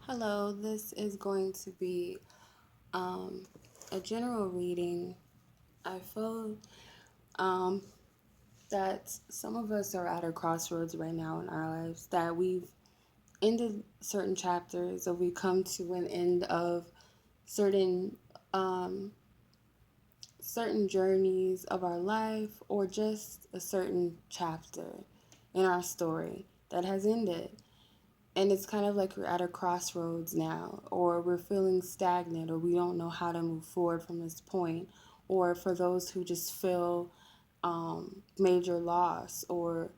Hello, this is going to be um, a general reading. I feel um, that some of us are at a crossroads right now in our lives, that we've ended certain chapters or we come to an end of certain um, certain journeys of our life or just a certain chapter in our story that has ended. And it's kind of like we're at a crossroads now, or we're feeling stagnant, or we don't know how to move forward from this point. Or for those who just feel major loss, or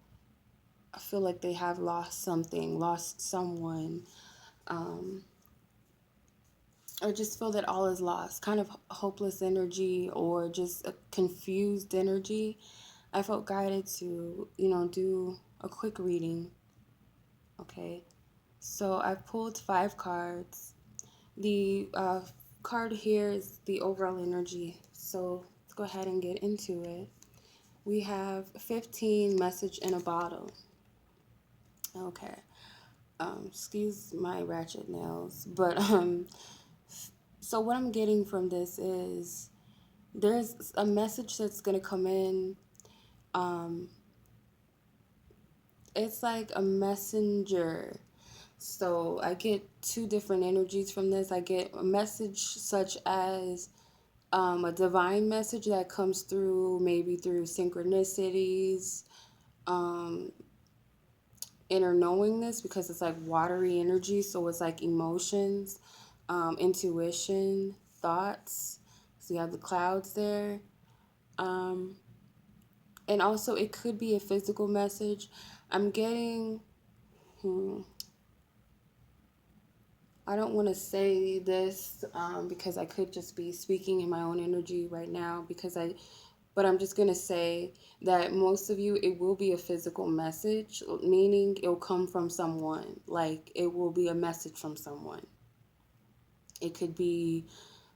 feel like they have lost something, lost someone, um, or just feel that all is lost, kind of hopeless energy, or just a confused energy. I felt guided to, do a quick reading. Okay, so I pulled 5 cards. The card here is the overall energy. So let's go ahead and get into it. We have 15 message in a bottle. Okay. Excuse my ratchet nails, but so what I'm getting from this is there's a message that's gonna come in. Um, it's like a messenger. So I get two different energies from this. I get a message such as a divine message that comes through, maybe through synchronicities, um, inner knowingness, because it's like watery energy. So it's like emotions, intuition, thoughts. So you have the clouds there. Um, and also, it could be a physical message. I'm getting, hmm, I don't want to say this because I could just be speaking in my own energy right now but I'm just going to say that most of you, it will be a physical message, meaning it'll come from someone. Like it will be a message from someone. It could be,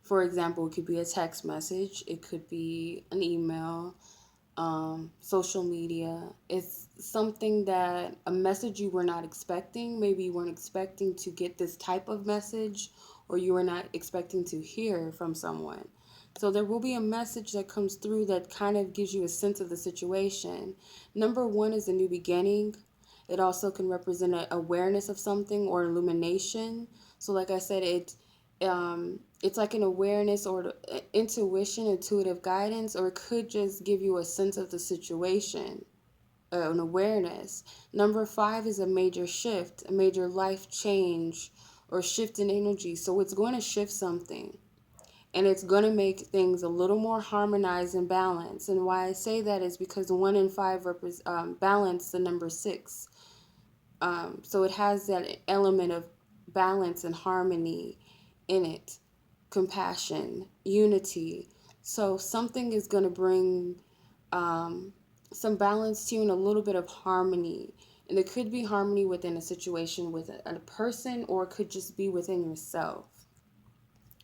for example, it could be a text message, it could be an email, social media. It's something that a message you were not expecting. Maybe you weren't expecting to get this type of message, or you were not expecting to hear from someone. So there will be a message that comes through that kind of gives you a sense of the situation. Number one is a new beginning. It also can represent an awareness of something or illumination. So, like I said, it's like an awareness or intuition, intuitive guidance, or it could just give you a sense of the situation, an awareness. Number five is a major shift, a major life change or shift in energy. So it's going to shift something, and it's going to make things a little more harmonized and balanced. And why I say that is because the 1 and 5 balance the number 6. So it has that element of balance and harmony in it, compassion, unity. So something is going to bring um, some balance to you and a little bit of harmony. And it could be harmony within a situation with a person, or it could just be within yourself,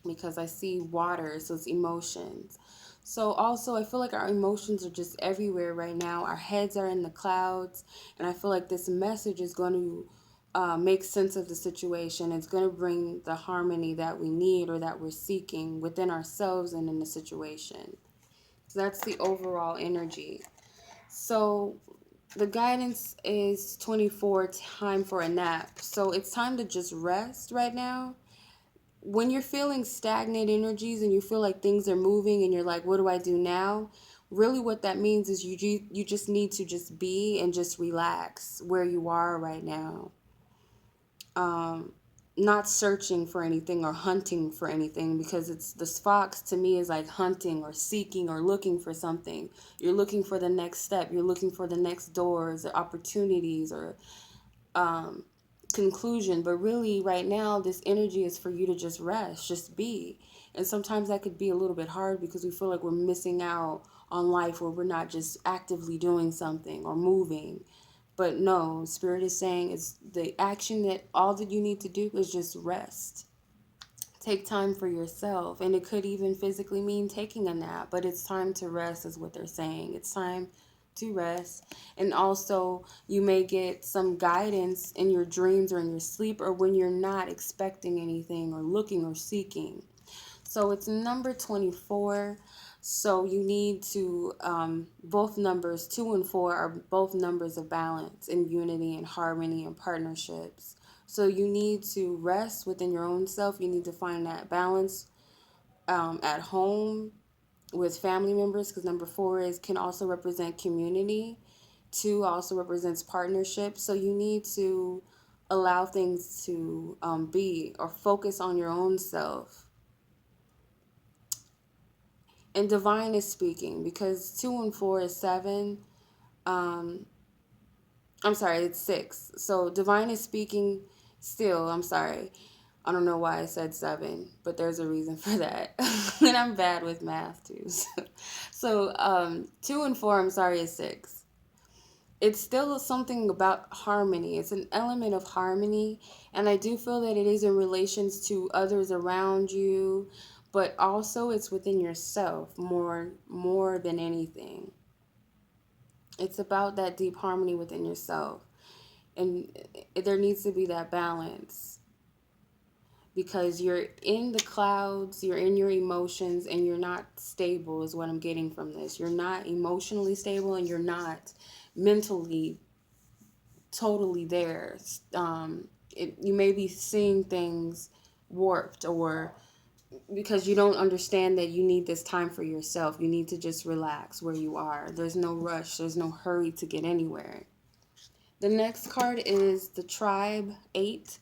because I see water, so it's emotions. So also, I feel like our emotions are just everywhere right now. Our heads are in the clouds, and I feel like this message is going to make sense of the situation. It's going to bring the harmony that we need or that we're seeking within ourselves and in the situation. So that's the overall energy. So the guidance is 24, time for a nap. So it's time to just rest right now. When you're feeling stagnant energies and you feel like things are moving and you're like, what do I do now? Really, what that means is you just need to just be and just relax where you are right now. Um, Not searching for anything or hunting for anything, because it's this fox to me is like hunting or seeking or looking for something. You're looking for the next step. You're looking for the next doors or opportunities or um, conclusion. But really, right now, this energy is for you to just rest, just be. And sometimes that could be a little bit hard because we feel like we're missing out on life, or we're not just actively doing something or moving. But no, Spirit is saying it's the action that all that you need to do is just rest. Take time for yourself. And it could even physically mean taking a nap, but it's time to rest, is what they're saying. It's time to rest. And also, you may get some guidance in your dreams or in your sleep or when you're not expecting anything or looking or seeking. So it's number 24. So you need to, both numbers, 2 and 4, are both numbers of balance and unity and harmony and partnerships. So you need to rest within your own self. You need to find that balance at home with family members, because number 4 is can also represent community. 2 also represents partnership. So you need to allow things to be or focus on your own self. And divine is speaking, because 2 and 4 is 7. Um, I'm sorry, it's 6. So divine is speaking still. I'm sorry. I don't know why I said 7, but there's a reason for that. And I'm bad with math too. So 2 and 4, I'm sorry, is 6. It's still something about harmony. It's an element of harmony. And I do feel that it is in relations to others around you, but also it's within yourself more than anything. It's about that deep harmony within yourself. And there needs to be that balance, because you're in the clouds, you're in your emotions, and you're not stable, is what I'm getting from this. You're not emotionally stable, and you're not mentally totally there. You may be seeing things warped, or because you don't understand that you need this time for yourself. You need to just relax where you are. There's no rush, there's no hurry to get anywhere. The next card is the Tribe 8.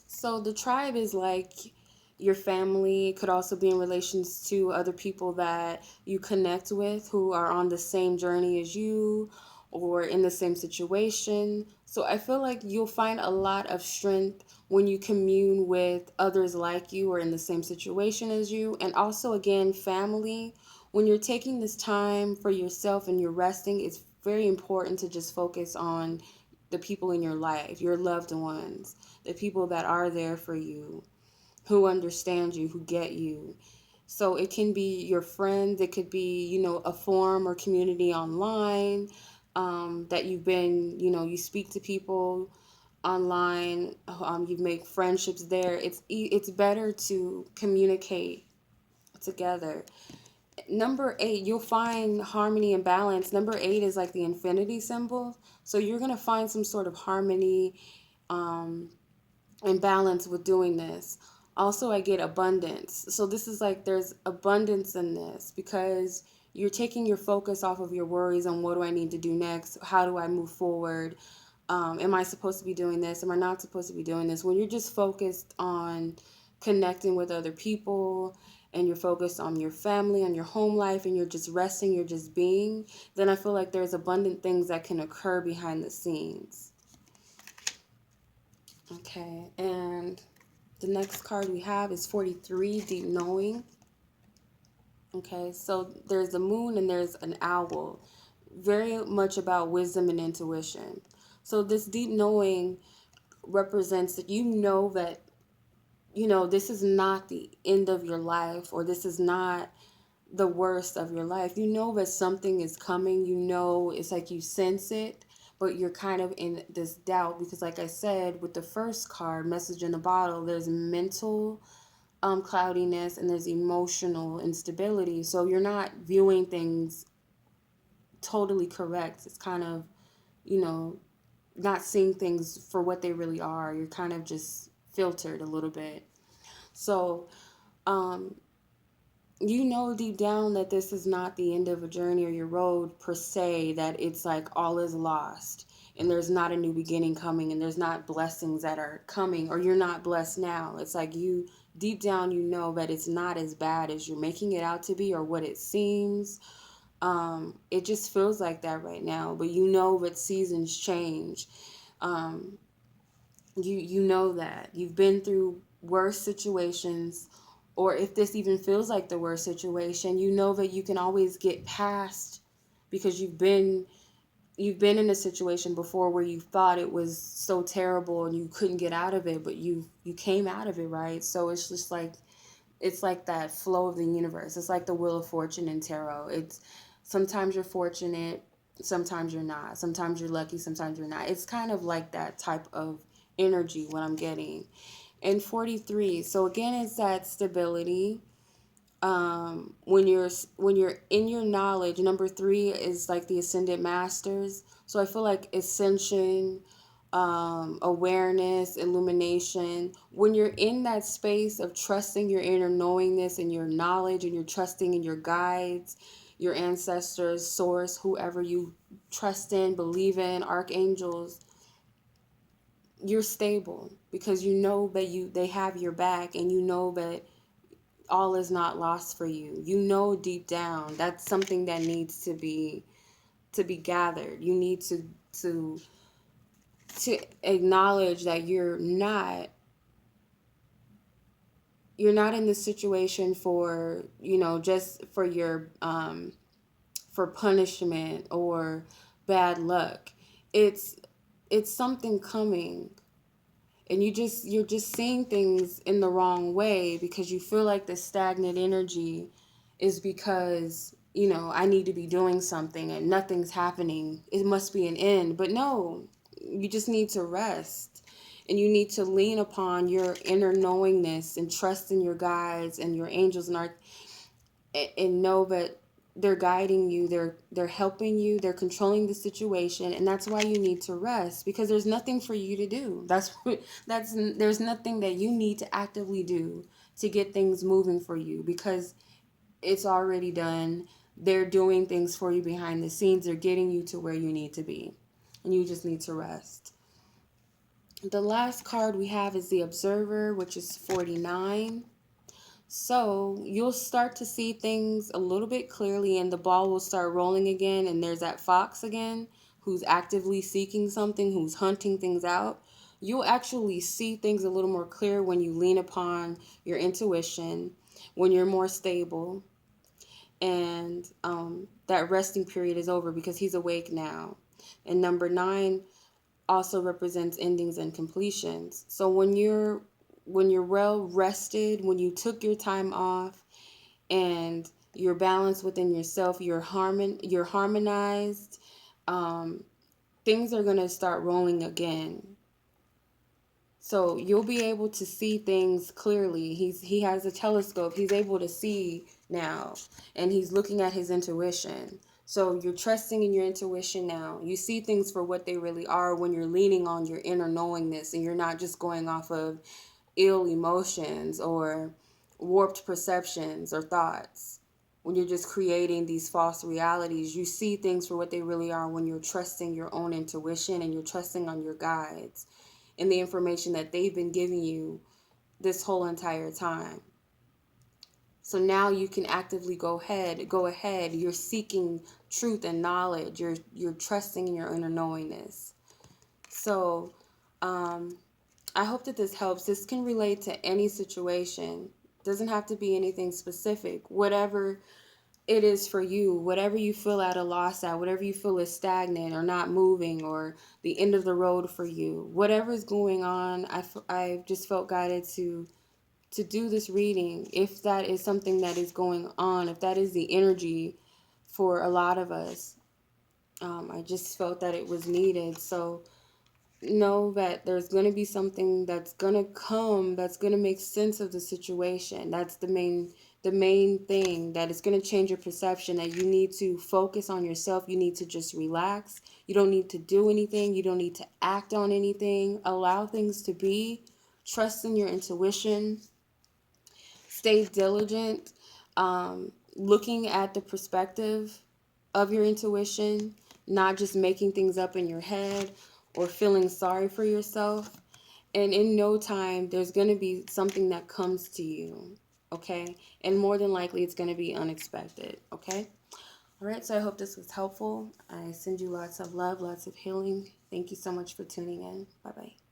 So the tribe is like your family. It could also be in relations to other people that you connect with who are on the same journey as you or in the same situation. So I feel like you'll find a lot of strength when you commune with others like you or in the same situation as you. And also, again, family. When you're taking this time for yourself and you're resting, it's very important to just focus on the people in your life, your loved ones, the people that are there for you, who understand you, who get you. So it can be your friends, it could be, a forum or community online, that you've been, you speak to people online, you make friendships there. It's better to communicate together. Number 8, you'll find harmony and balance. Number 8 is like the infinity symbol. So you're going to find some sort of harmony um, and balance with doing this. Also, I get abundance. So this is like there's abundance in this, because you're taking your focus off of your worries on what do I need to do next? How do I move forward? Am I supposed to be doing this? Am I not supposed to be doing this? When you're just focused on connecting with other people, and you're focused on your family, on your home life, and you're just resting, you're just being, then I feel like there's abundant things that can occur behind the scenes. Okay, and the next card we have is 43, Deep Knowing. Okay, so there's a moon and there's an owl. Very much about wisdom and intuition. So this deep knowing represents that this is not the end of your life, or this is not the worst of your life. You know that something is coming. It's like you sense it, but you're kind of in this doubt, because like I said with the first card, Message in the Bottle, there's mental cloudiness and there's emotional instability. So you're not viewing things totally correct. It's kind of, you know, not seeing things for what they really are. You're kind of just filtered a little bit. So, um, deep down that this is not the end of a journey or your road per se, that it's like all is lost and there's not a new beginning coming and there's not blessings that are coming, or you're not blessed now. It's like deep down, that it's not as bad as you're making it out to be or what it seems. It just feels like that right now, but that seasons change. Um, you know that you've been through worse situations, or if this even feels like the worst situation, that you can always get past, because you've been in a situation before where you thought it was so terrible and you couldn't get out of it, but you came out of it, right? So it's just like, it's like that flow of the universe. It's like the Wheel of Fortune in tarot. It's Sometimes you're fortunate, sometimes you're not. Sometimes you're lucky, sometimes you're not. It's kind of like that type of energy what I'm getting. And 43, so again, it's that stability. When you're in your knowledge, number 3 is like the ascended masters. So I feel like ascension, awareness, illumination. When you're in that space of trusting your inner knowingness and your knowledge, and you're trusting in your guides, your ancestors, source, whoever you trust in, believe in, archangels, you're stable because you know that they have your back, and you know that all is not lost for you. You know deep down that's something that needs to be gathered. You need to to acknowledge that you're not in this situation for, just for your for punishment or bad luck. It's it's something coming, and you're just seeing things in the wrong way because you feel like the stagnant energy is because, I need to be doing something and nothing's happening. It must be an end. But no, you just need to rest, and you need to lean upon your inner knowingness and trust in your guides and your angels and know that they're guiding you, they're helping you, they're controlling the situation. And that's why you need to rest, because there's nothing for you to do. There's nothing that you need to actively do to get things moving for you, because it's already done. They're doing things for you behind the scenes. They're getting you to where you need to be, and you just need to rest. The last card we have is the Observer, which is 49. So you'll start to see things a little bit clearly, and the ball will start rolling again. And there's that fox again who's actively seeking something, who's hunting things out. You'll actually see things a little more clear when you lean upon your intuition, when you're more stable, and that resting period is over because he's awake now. And number 9 also represents endings and completions. So when you're well rested, when you took your time off, and you're balanced within yourself, you're harmonized, um, things are gonna start rolling again. So you'll be able to see things clearly. He has a telescope. He's able to see now, and he's looking at his intuition. So you're trusting in your intuition now. You see things for what they really are when you're leaning on your inner knowingness, and you're not just going off of ill emotions or warped perceptions or thoughts. When you're just creating these false realities, you see things for what they really are when you're trusting your own intuition, and you're trusting on your guides and the information that they've been giving you this whole entire time. So now you can actively go ahead. You're seeking truth and knowledge. You're trusting in your inner knowingness. So I hope that this helps. This can relate to any situation. Doesn't have to be anything specific. Whatever it is for you, whatever you feel at a loss at, whatever you feel is stagnant or not moving or the end of the road for you, whatever is going on, I just felt guided to do this reading. If that is something that is going on, if that is the energy for a lot of us, I just felt that it was needed. So know that there's going to be something that's going to come that's going to make sense of the situation. That's the main thing, that it's going to change your perception, that you need to focus on yourself. You need to just relax. You don't need to do anything. You don't need to act on anything. Allow things to be. Trust in your intuition. Stay diligent. Looking at the perspective of your intuition, not just making things up in your head or feeling sorry for yourself. And in no time, there's going to be something that comes to you, okay? And more than likely, it's going to be unexpected, okay? All right, so I hope this was helpful. I send you lots of love, lots of healing. Thank you so much for tuning in. Bye-bye.